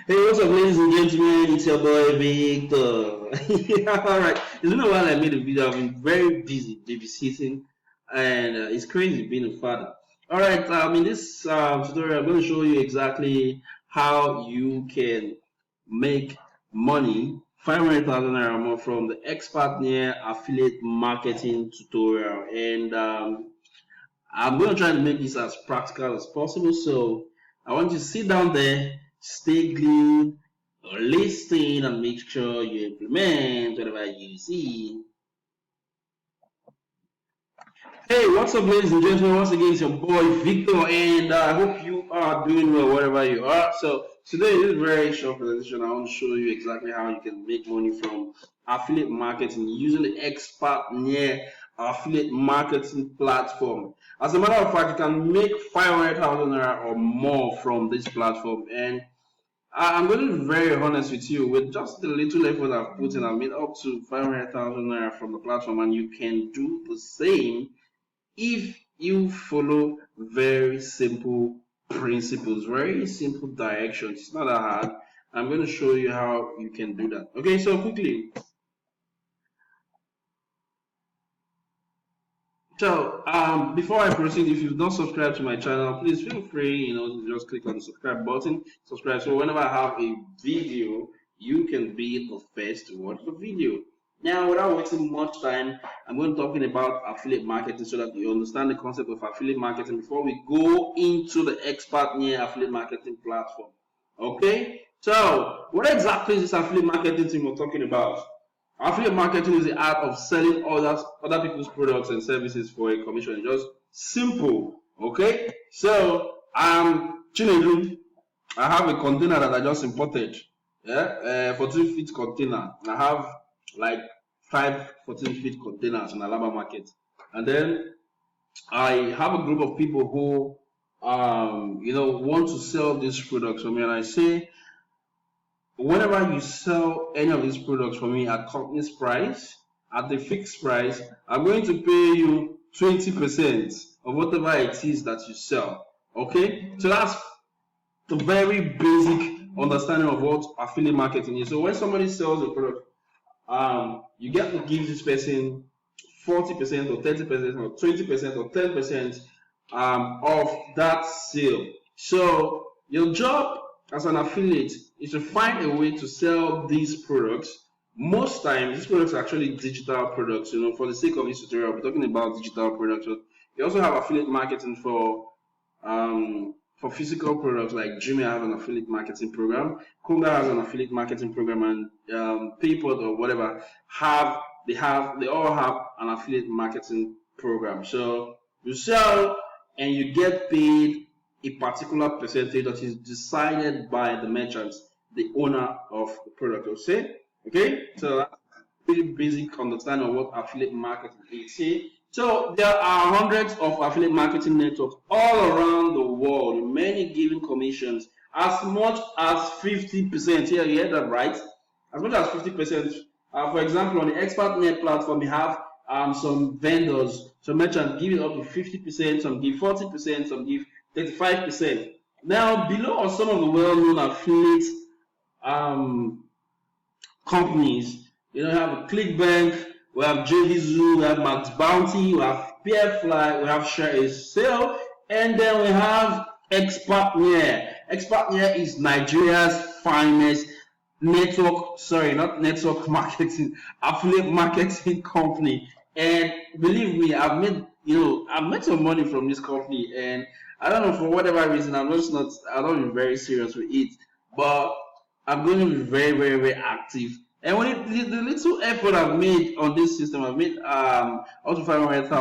Hey, what's up, ladies and gentlemen? It's your boy Victor. All right, it's been a while I made a video. I've been very busy babysitting, and it's crazy being a father. All right, in this tutorial, I'm going to show you exactly how you can make money, 500,000 naira more from the Expertnaire affiliate marketing tutorial, and I'm going to try to make this as practical as possible. So I want you to sit down there, stay glued, listen, and make sure you implement whatever you see. Hey, what's up, ladies and gentlemen? Once again, it's your boy Victor, and I hope you are doing well wherever you are. So today, this very short presentation, I want to show you exactly how you can make money from affiliate marketing using the Expertnaire affiliate marketing platform. As a matter of fact, you can make 500,000 naira or more from this platform, and I'm going to be very honest with you. With just the little effort I've put in, I've made up to 500,000 naira from the platform, and you can do the same if you follow very simple principles, very simple directions. It's not that hard. I'm going to show you how you can do that. Okay, so quickly. So, before I proceed, if you've not subscribed to my channel, please feel free, just click on the subscribe button, subscribe. So whenever I have a video, you can be the first to watch the video. Now, without wasting much time, I'm going to be talking about affiliate marketing so that you understand the concept of affiliate marketing before we go into the Expertnaire affiliate marketing platform. Okay? So, what exactly is this affiliate marketing thing we're talking about? Affiliate marketing is the art of selling other people's products and services for a commission. It's just simple. Okay? So, Chinedu, I have a container that I just imported. Yeah, 14 feet container. I have like 14 feet containers in Alaba market. And then I have a group of people who want to sell these products for me, and I say whenever you sell any of these products for me at company's price, at the fixed price, I'm going to pay you 20% of whatever it is that you sell. Okay, so that's the very basic understanding of what affiliate marketing is. So when somebody sells a product, you get to give this person 40% or 30% or 20% or 10% of that sale. So your job as an affiliate is to find a way to sell these products. Most times, these products are actually digital products. For the sake of this tutorial, we're talking about digital products. So you also have affiliate marketing for physical products, like Jimmy has an affiliate marketing program, Kunga has an affiliate marketing program, and PayPal or whatever they all have an affiliate marketing program. So you sell and you get paid a particular percentage that is decided by the merchant, the owner of the product. Okay, so that's pretty basic understanding of what affiliate marketing is. See, so there are hundreds of affiliate marketing networks all around the world, many giving commissions as much as 50%. Here, you heard that right? As much as 50%. For example, on the Expertnaire platform, we have some vendors, some merchants give it up to 50%, some give 40%, some give 35%. Now, below are some of the well-known affiliate companies. We have ClickBank, we have JVZoo, we have Max Bounty, we have Peerfly, we have Share a Sale, and then we have Expertnaire. Expertnaire is Nigeria's finest network marketing, affiliate marketing company. And believe me, I've made some money from this company, and I don't know, for whatever reason, I'm not very serious with it, but I'm going to be very, very, very active. And the little effort I've made on this system, I've made up to 500,000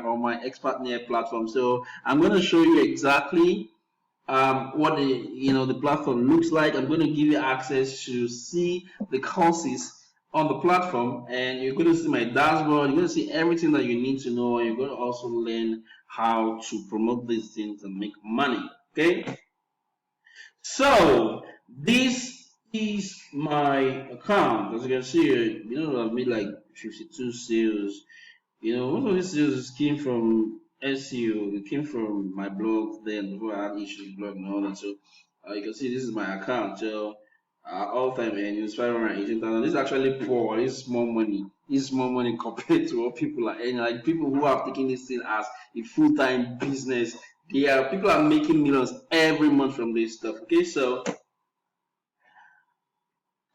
on my Expertnaire platform. So I'm going to show you exactly what the platform looks like. I'm going to give you access to see the courses on the platform, and you're going to see my dashboard. You're going to see everything that you need to know, and you're going to also learn how to promote these things and make money. Okay. So this is my account. As you can see, I've made like 52 sales. Most of these sales came from SEO. It came from my blog then before I had issues with blog and all that. So You can see this is my account. So all time earnings 518,000. This is actually poor. This is small money. This is small money compared to what people are earning. Like people who have taken this thing as a full time business. They are people are making millions every month from this stuff. Okay, so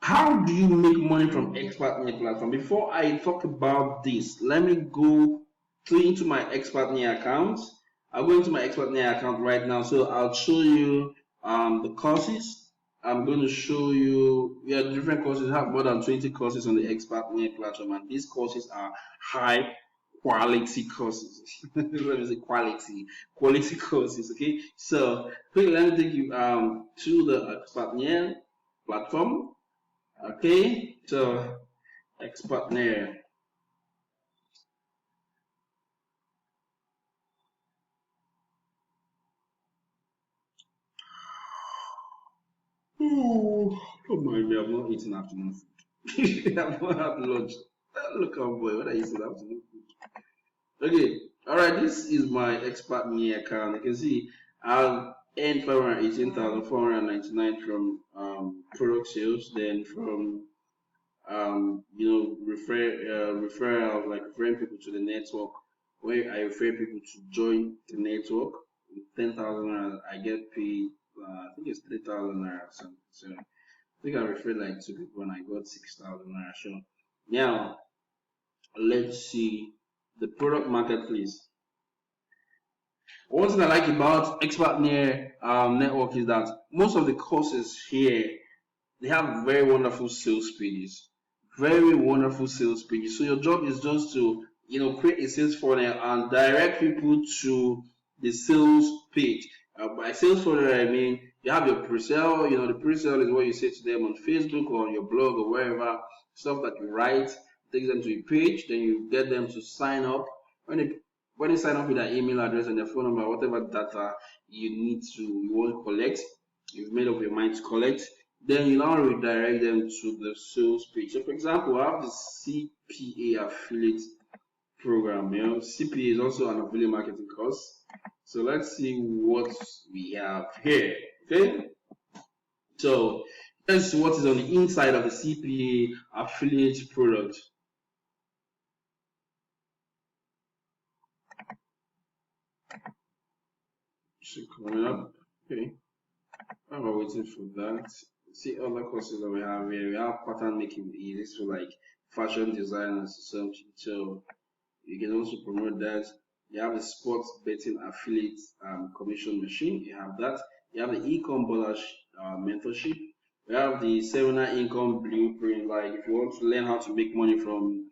how do you make money from Expertnaire platform? Before I talk about this, let me go into my Expertnaire account. I'll go into my Expertnaire account right now. So I'll show you the courses. I'm going to show you different courses. I have more than 20 courses on the Expertnaire platform, and these courses are high quality courses. Let me say quality courses. Okay, so quickly let me take you to the Expertnaire platform. Okay, so Expertnaire. Oh, don't mind me, I've not eaten afternoon food. I've not had lunch. Look out, boy, what are you eating afternoon food? Okay, alright, this is my Expertnaire account. You can see I've earned 518,499 from product sales, then from referral, like referring people to the network, where I refer people to join the network. 10,000, I get paid. I think it's 3,000 naira or something. So I think I referred like two people and I got 6,000 naira. So now let's see the product marketplace. One thing I like about Expertnaire network is that most of the courses here they have very wonderful sales pages. Very wonderful sales pages. So your job is just to, create a sales funnel and direct people to the sales page. By sales funnel, I mean you have your pre-sale. The pre-sale is what you say to them on Facebook or on your blog or wherever. Stuff that you write takes them to a page. Then you get them to sign up. When they sign up with their email address and their phone number, whatever data you want to collect, you've made up your mind to collect, then you now redirect them to the sales page. So, for example, I have the CPA affiliate program. CPA is also an affiliate marketing course. So, let's see what we have here. Okay, so let's see what is on the inside of the CPA affiliate product. So, coming up. Okay, while we're waiting for that, see other courses that we have here. We have pattern making. This for like fashion designers or something. So you can also promote that. You have the sports betting affiliate commission machine. You have that. You have the e-com mentorship. We have the seminar income blueprint. Like if you want to learn how to make money from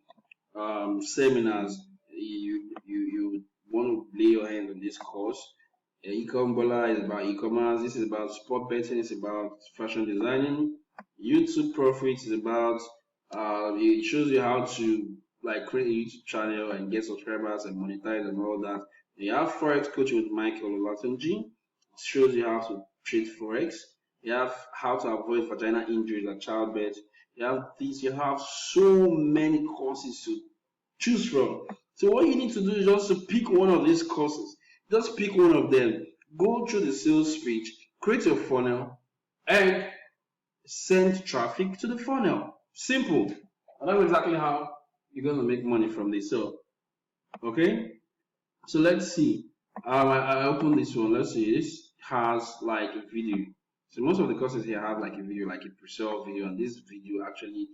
seminars, you want to lay your hand on this course. E-com is about e-commerce. This is about sport betting. It's about fashion designing. YouTube profits is about it shows you how to like create a YouTube channel and get subscribers and monetize and all that. You have Forex coaching with Michael Olatunji. It shows you how to trade Forex. You have how to avoid vaginal injuries at childbirth. You have this. You have so many courses to choose from. So what you need to do is just to pick one of these courses. Just pick one of them. Go through the sales page, create your funnel, and send traffic to the funnel. Simple. And that's exactly how you're going to make money from this. So, okay. So let's see. I open this one. Let's see. This has like a video. So most of the courses here have like a video, like a pre-sale video, and this video actually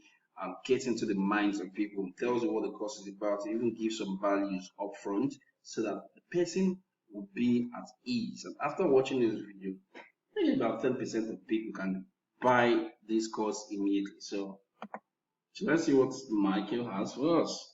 gets into the minds of people, tells you what the course is about, it even gives some values upfront so that the person will be at ease. And after watching this video, maybe about 10% of people can buy this course immediately. So let's see what Michael has for us.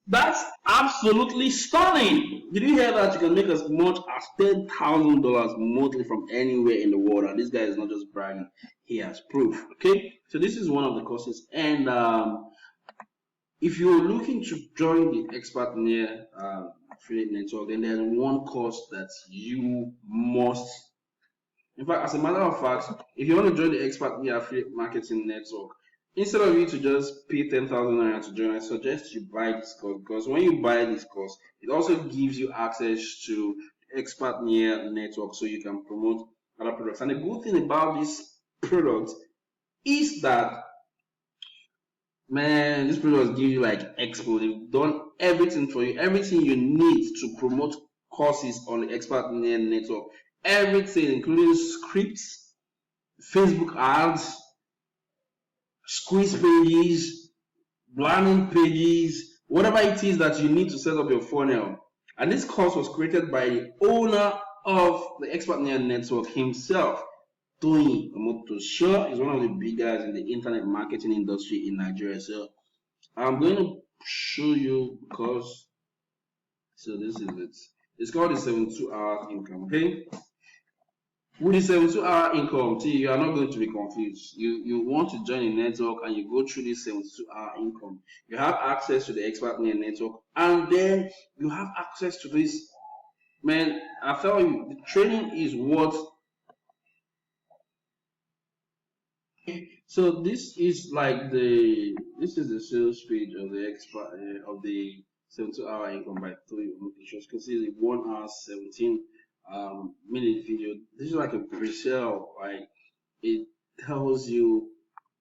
That's absolutely stunning. Did you hear that? You can make as much as $10,000 monthly from anywhere in the world, and this guy is not just bragging; he has proof. Okay, so this is one of the courses, and if you're looking to join the Expertnaire affiliate network, then there's one course that you must. In fact, as a matter of fact, if you want to join the Expertnaire affiliate marketing network, instead of you to just pay 10,000 naira to join, I suggest you buy this course, because when you buy this course, it also gives you access to Expertnaire network, so you can promote other products. And the good thing about this product is that, man, this product gives you like expo. They've done everything for you, everything you need to promote courses on the Expertnaire network. Everything, including scripts, Facebook ads, squeeze pages, landing pages, whatever it is that you need to set up your funnel. And this course was created by the owner of the Expertnaire network himself, Tony Omoto. Sure, is one of the big guys in the internet marketing industry in Nigeria. So I'm going to show you because so this is it. It's called the 72 hours income. Okay. With the 72-hour income, see, you are not going to be confused. You want to join a network and you go through this 72-hour income. You have access to the Expertnaire network, and then you have access to this. Man, I tell you, the training is what. So this is like the sales page of the of the 72-hour income by three you can see the 1 hour 17 minute video. This is like a pre-sale, like it tells you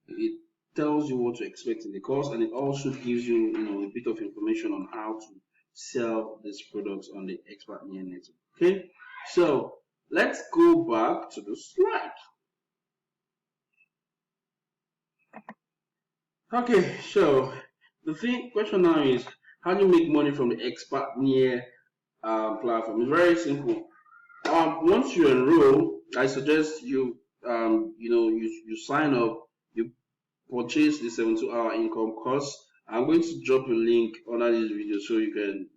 it tells you what to expect in the course, and it also gives you a bit of information on how to sell these products on the Expertnaire network. Okay, so let's go back to the slide. Okay, so the question now is, how do you make money from the Expertnaire platform? It's very simple. Once you enroll, I suggest you sign up, you purchase the 72-hour income course. I'm going to drop a link under this video so you can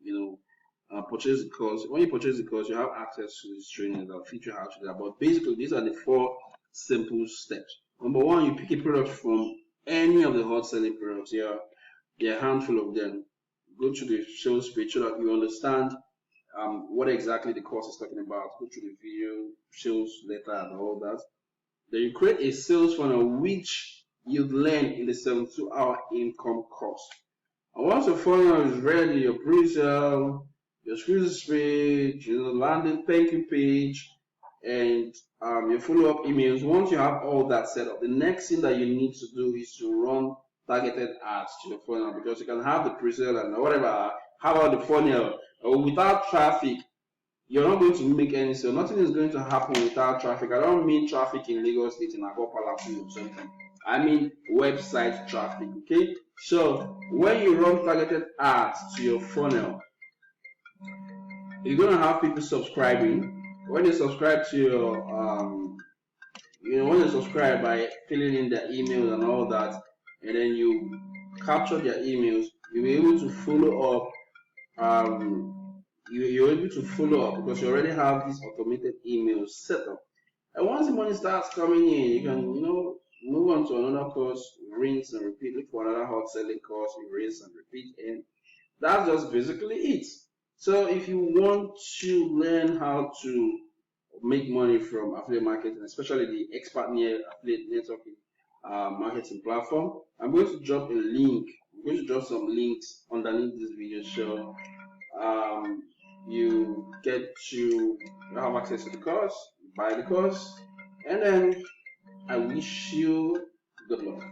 purchase the course. When you purchase the course, you have access to this training that will teach you how to do that. But basically, these are the 4 simple steps. Number one, you pick a product from any of the hot selling products. There are a handful of them. Go to the sales page so that you understand what exactly the course is talking about. Go through the video, sales letter, and all that. Then you create a sales funnel which you'd learn in the 72-hour income course. And once your funnel is ready, your pre-sale, your squeeze page, landing thank you page, and your follow-up emails. Once you have all that set up, the next thing that you need to do is to run targeted ads to your funnel, because you can have the pre-sale and whatever. How about the funnel? Without traffic, you're not going to make any sale. Nothing is going to happen without traffic. I don't mean traffic in Lagos State in Agopala or something. I mean website traffic. Okay. So when you run targeted ads to your funnel, you're gonna have people subscribing. When they subscribe to your when they subscribe by filling in their emails and all that, and then you capture their emails, you'll be able to follow up. You're able to follow up because you already have these automated emails set up. And once the money starts coming in, you can move on to another course, rinse and repeat. Look for another hot selling course, you rinse and repeat, and that's just basically it. So if you want to learn how to make money from affiliate marketing, especially the Expertnaire affiliate networking marketing platform, I'm going to drop a link. I'm going to drop some links underneath this video. So you have access to the course, buy the course, and then I wish you good luck.